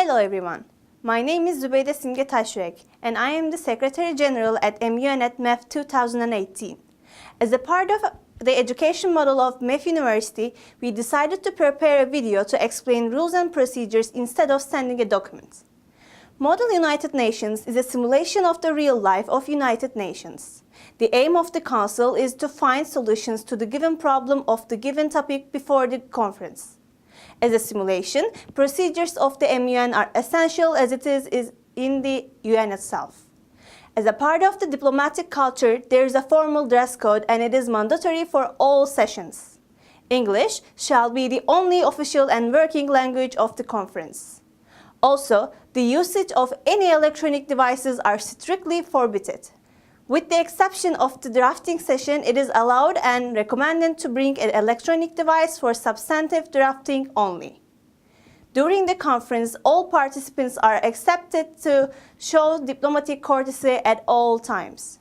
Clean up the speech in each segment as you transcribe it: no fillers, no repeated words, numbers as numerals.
Hello everyone. My name is SİMGE Taşrek and I am the Secretary General at Mun Mef 2018. As a part of the education model of MEF University, we decided to prepare a video to explain rules and procedures instead of sending a document. Model United Nations is a simulation of the real life of United Nations. The aim of the Council is to find solutions to the given problem of the given topic before the conference. As a simulation, procedures of the MUN are essential as it is in the UN itself. As a part of the diplomatic culture, there is a formal dress code and it is mandatory for all sessions. English shall be the only official and working language of the conference. Also, the usage of any electronic devices are strictly forbidden. With the exception of the drafting session, it is allowed and recommended to bring an electronic device for substantive drafting only. During the conference, all participants are accepted to show diplomatic courtesy at all times.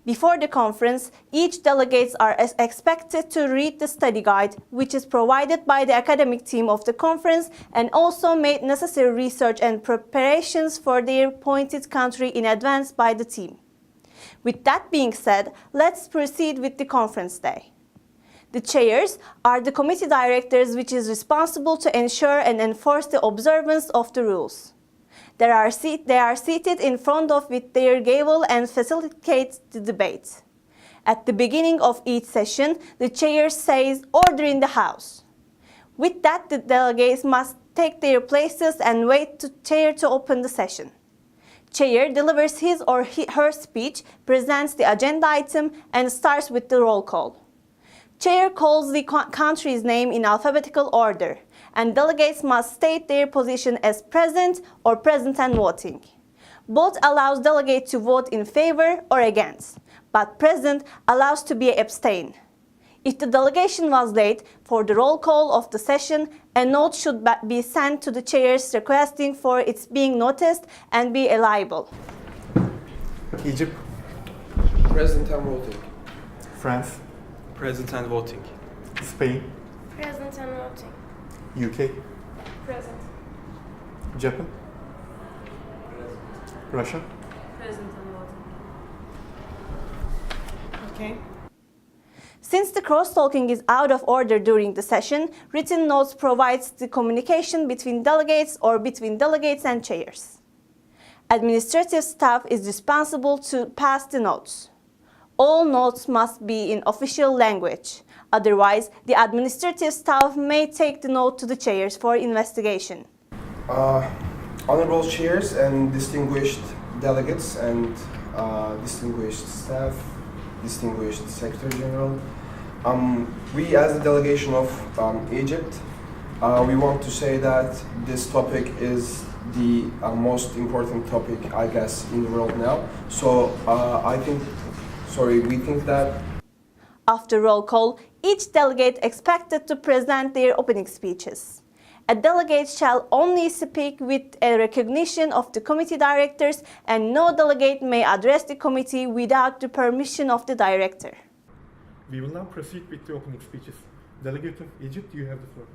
Before the conference, each delegates are expected to read the study guide, which is provided by the academic team of the conference, and also made necessary research and preparations for their appointed country in advance by the team. With that being said, let's proceed with the conference day. The chairs are the committee directors, which is responsible to ensure and enforce the observance of the rules. They are seated in front of with their gavel and facilitate the debate. At the beginning of each session, the chair says, "Order in the House." With that, the delegates must take their places and wait for the chair to open the session. Chair delivers his or her speech, presents the agenda item, and starts with the roll call. Chair calls the country's name in alphabetical order, and delegates must state their position as present or present and voting. Both allows delegates to vote in favor or against, but present allows to be abstain. If the delegation was late for the roll call of the session, a note should be sent to the chairs requesting for its being noticed and be liable. Egypt, Present and voting. France, Present and voting. Spain, Present and voting. UK, Present. Japan, Russia. Present and voting. Okay. Since the cross-talking is out of order during the session, written notes provides the communication between delegates or between delegates and chairs. Administrative staff is responsible to pass the notes. All notes must be in official language. Otherwise, the administrative staff may take the note to the chairs for investigation. Honorable chairs and distinguished delegates and distinguished staff, distinguished Secretary General, we as the delegation of Egypt, we want to say that this topic is the most important topic, I guess, in the world now. So we think that After roll call, each delegate expected to present their opening speeches. A delegate shall only speak with a recognition of the committee directors, and no delegate may address the committee without the permission of the director. We will now proceed with the opening speeches. Delegate of Egypt, you have the floor.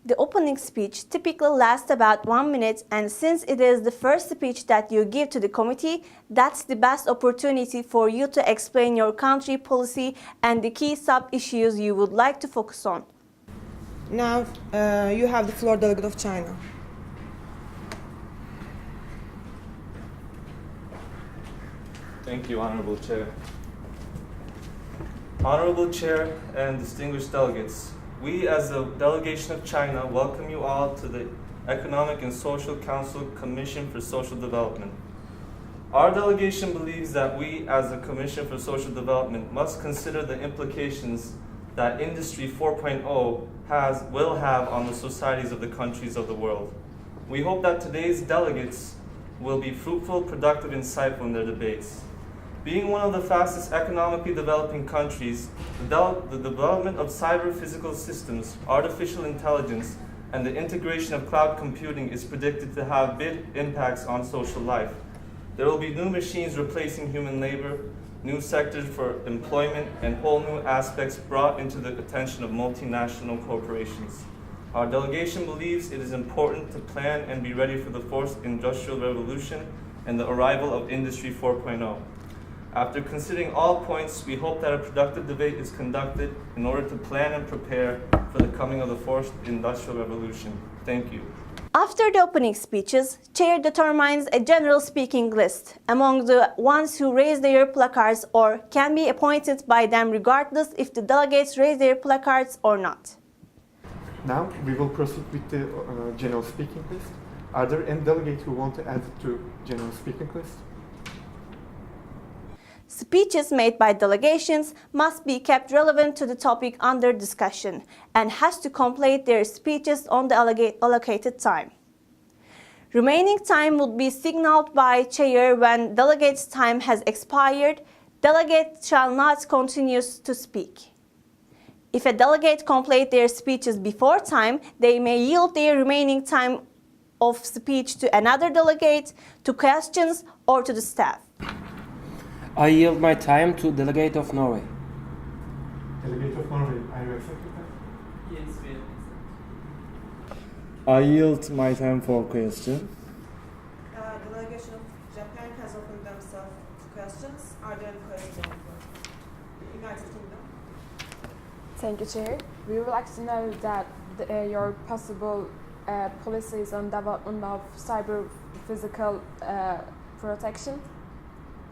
The opening speech typically lasts about 1 minute, and since it is the first speech that you give to the committee, that's the best opportunity for you to explain your country policy and the key sub-issues you would like to focus on. Now you have the floor, Delegate of China. Thank you, Honorable Chair. Honorable Chair and distinguished delegates, we as the delegation of China welcome you all to the Economic and Social Council Commission for Social Development. Our delegation believes that we as the Commission for Social Development must consider the implications that Industry 4.0 will have on the societies of the countries of the world. We hope that today's delegates will be fruitful, productive, and insightful in their debates. Being one of the fastest economically developing countries, the development of cyber-physical systems, artificial intelligence, and the integration of cloud computing is predicted to have big impacts on social life. There will be new machines replacing human labor, new sectors for employment, and whole new aspects brought into the attention of multinational corporations. Our delegation believes it is important to plan and be ready for the fourth industrial revolution and the arrival of Industry 4.0. After considering all points, we hope that a productive debate is conducted in order to plan and prepare for the coming of the fourth industrial revolution. Thank you. After the opening speeches, Chair determines a general speaking list among the ones who raise their placards or can be appointed by them regardless if the delegates raise their placards or not. Now we will proceed with the general speaking list. Are there any delegates who want to add to general speaking list? Speeches made by delegations must be kept relevant to the topic under discussion and has to complete their speeches on the allocated time. Remaining time would be signaled by Chair when delegate's time has expired. Delegate shall not continue to speak. If a delegate complete their speeches before time, they may yield their remaining time of speech to another delegate, to questions, or to the staff. I yield my time to Delegate of Norway. Delegate of Norway, are you accepting that? Yes, we I yield my time for question. Delegation of Japan has opened themselves to questions. Are there any questions on the United Kingdom? Thank you, Chair. We would like to know that your possible policies on development of cyber physical protection.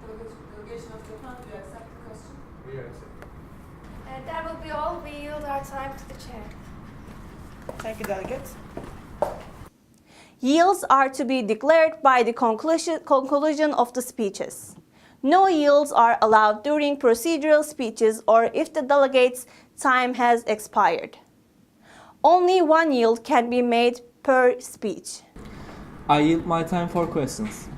Delegation of Japan, do you accept the question? We are accepting. And that will be all. We yield our time to the chair. Thank you, delegates. Yields are to be declared by the conclusion of the speeches. No yields are allowed during procedural speeches or if the delegate's time has expired. Only one yield can be made per speech. I yield my time for questions.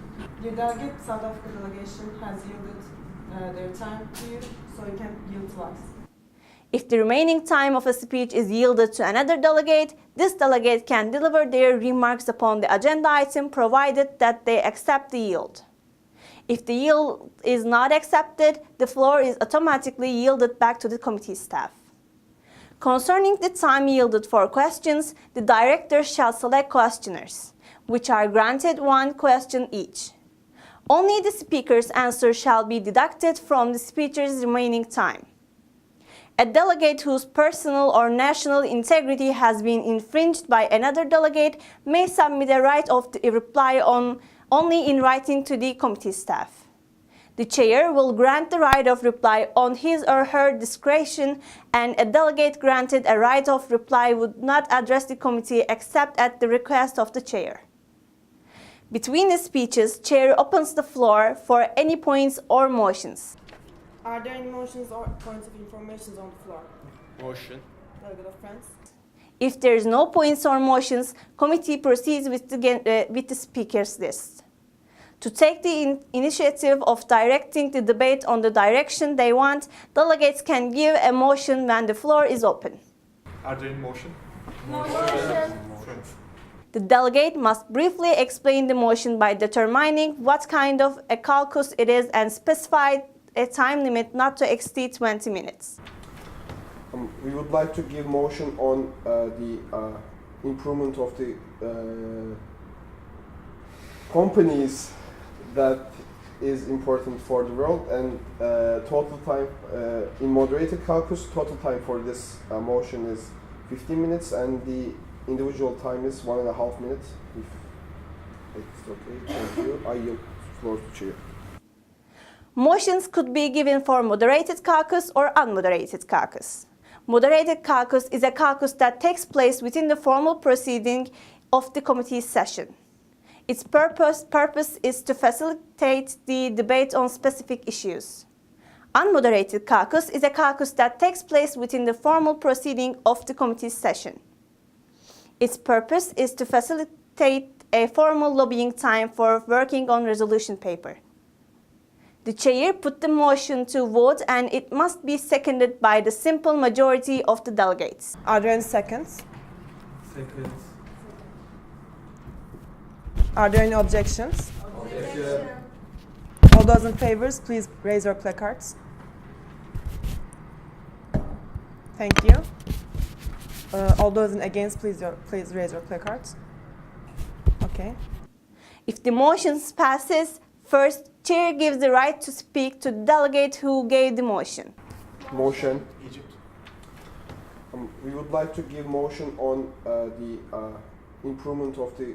Your delegate, South Africa delegation, has yielded their time to you, so you can yield twice. If the remaining time of a speech is yielded to another delegate, this delegate can deliver their remarks upon the agenda item provided that they accept the yield. If the yield is not accepted, the floor is automatically yielded back to the committee staff. Concerning the time yielded for questions, the director shall select questioners, which are granted one question each. Only the speaker's answer shall be deducted from the speaker's remaining time. A delegate whose personal or national integrity has been infringed by another delegate may submit a right of reply only in writing to the committee staff. The chair will grant the right of reply on his or her discretion, and a delegate granted a right of reply would not address the committee except at the request of the chair. Between the speeches, chair opens the floor for any points or motions. Are there any motions or points of information on the floor? Motion. Delegate of France. If there is no points or motions, committee proceeds with the speakers list. To take the initiative of directing the debate on the direction they want, delegates can give a motion when the floor is open. Are there any motion? Motion. Friends. The delegate must briefly explain the motion by determining what kind of a caucus it is and specify a time limit not to exceed 20 minutes. We would like to give motion on the improvement of the companies that is important for the world, and total time in moderated caucus, total time for this motion is 15 minutes and the individual time is 1.5 minutes. If it's okay, thank you. I yield the floor to chair. Motions could be given for moderated caucus or unmoderated caucus. Moderated caucus is a caucus that takes place within the formal proceeding of the committee's session. Its purpose is to facilitate the debate on specific issues. Unmoderated caucus is a caucus that takes place within the formal proceeding of the committee's session. Its purpose is to facilitate a formal lobbying time for working on resolution paper. The chair put the motion to vote and it must be seconded by the simple majority of the delegates. Are there any seconds? Seconds. Are there any objections? All those in favor, please raise your placards. Thank you. All those in against, please raise your placards. Okay. If the motion passes, first, chair gives the right to speak to the delegate who gave the motion. Motion. Egypt. We would like to give motion on the improvement of the.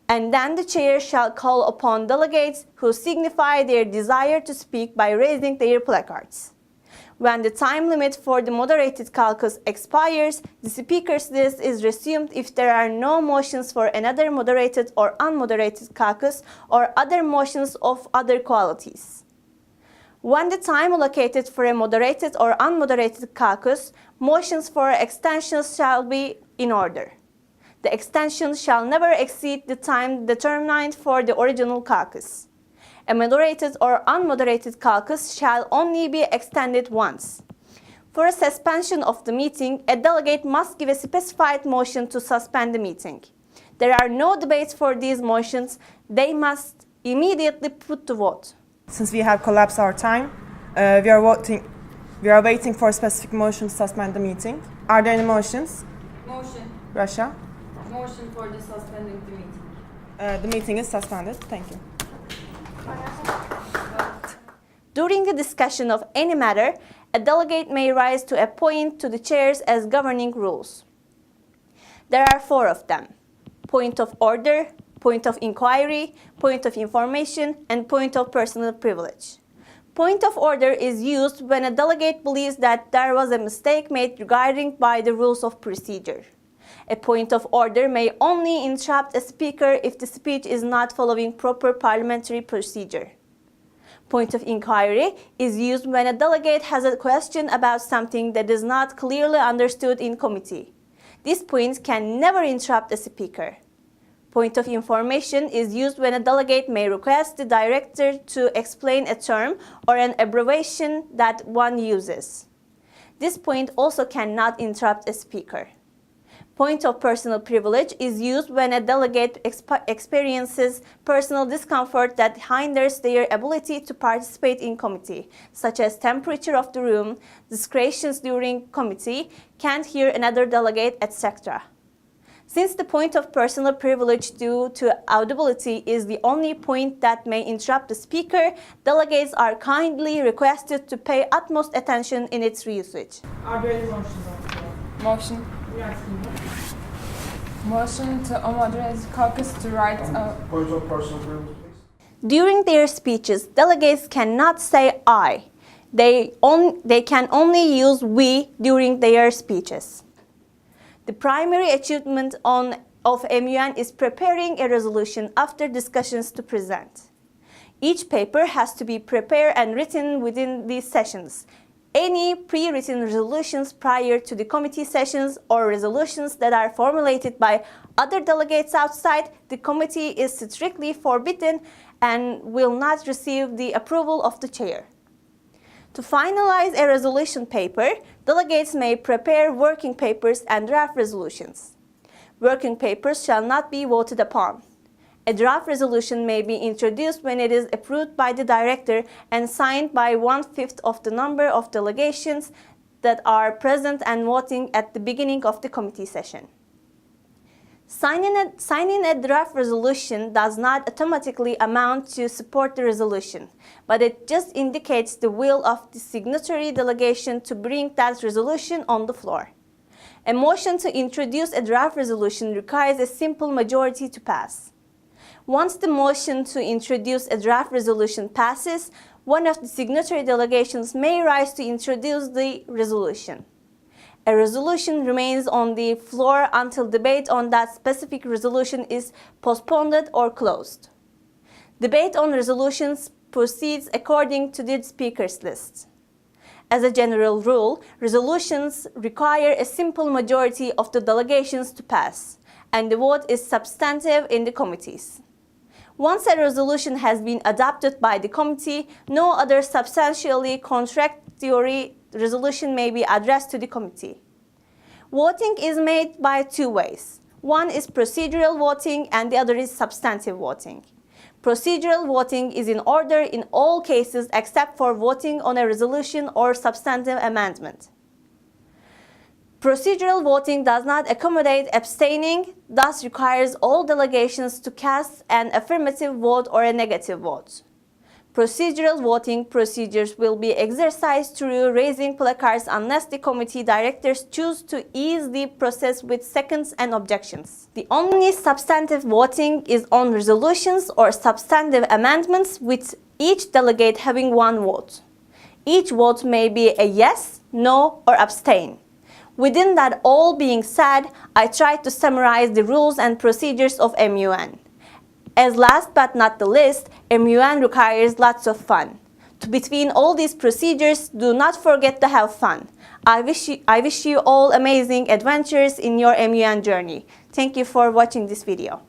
And then the chair shall call upon delegates who signify their desire to speak by raising their placards. When the time limit for the moderated caucus expires, the speaker's list is resumed if there are no motions for another moderated or unmoderated caucus or other motions of other qualities. When the time allocated for a moderated or unmoderated caucus, motions for extensions shall be in order. The extension shall never exceed the time determined for the original caucus. A moderated or unmoderated caucus shall only be extended once. For a suspension of the meeting, a delegate must give a specified motion to suspend the meeting. There are no debates for these motions. They must immediately put to vote. Since we have collapsed our time, we are waiting for a specific motion to suspend the meeting. Are there any motions? Motion. Russia? Motion for the suspending the meeting. The meeting is suspended. Thank you. During the discussion of any matter, a delegate may rise to a point to the chairs as governing rules. There are 4 of them: point of order, point of inquiry, point of information, and point of personal privilege. Point of order is used when a delegate believes that there was a mistake made regarding by the rules of procedure. A point of order may only interrupt a speaker if the speech is not following proper parliamentary procedure. Point of inquiry is used when a delegate has a question about something that is not clearly understood in committee. This point can never interrupt the speaker. Point of information is used when a delegate may request the director to explain a term or an abbreviation that one uses. This point also cannot interrupt a speaker. Point of personal privilege is used when a delegate experiences personal discomfort that hinders their ability to participate in committee, such as temperature of the room, discretions during committee, can't hear another delegate, etc. Since the point of personal privilege due to audibility is the only point that may interrupt the speaker, delegates are kindly requested to pay utmost attention in its usage. Are there any motions on the floor? Motion. Motion to moderate caucus to write a Point of personal privilege, please. During their speeches, delegates cannot say I. They can only use we during their speeches. The primary achievement of MUN is preparing a resolution after discussions to present. Each paper has to be prepared and written within these sessions. Any pre-written resolutions prior to the committee sessions or resolutions that are formulated by other delegates outside the committee is strictly forbidden and will not receive the approval of the chair. To finalize a resolution paper, delegates may prepare working papers and draft resolutions. Working papers shall not be voted upon. A draft resolution may be introduced when it is approved by the director and signed by 1/5 of the number of delegations that are present and voting at the beginning of the committee session. Signing a draft resolution does not automatically amount to support the resolution, but it just indicates the will of the signatory delegation to bring that resolution on the floor. A motion to introduce a draft resolution requires a simple majority to pass. Once the motion to introduce a draft resolution passes, one of the signatory delegations may rise to introduce the resolution. A resolution remains on the floor until debate on that specific resolution is postponed or closed. Debate on resolutions proceeds according to the speaker's list. As a general rule, resolutions require a simple majority of the delegations to pass, and the vote is substantive in the committees. Once a resolution has been adopted by the committee, no other substantially contradictory resolution may be addressed to the committee. Voting is made by 2 ways. One is procedural voting and the other is substantive voting. Procedural voting is in order in all cases except for voting on a resolution or substantive amendment. Procedural voting does not accommodate abstaining, thus requires all delegations to cast an affirmative vote or a negative vote. Procedural voting procedures will be exercised through raising placards unless the committee directors choose to ease the process with seconds and objections. The only substantive voting is on resolutions or substantive amendments, with each delegate having one vote. Each vote may be a yes, no, or abstain. Within that all being said, I tried to summarize the rules and procedures of MUN. As last but not the least, MUN requires lots of fun. Between all these procedures, do not forget to have fun. I wish you all amazing adventures in your MUN journey. Thank you for watching this video.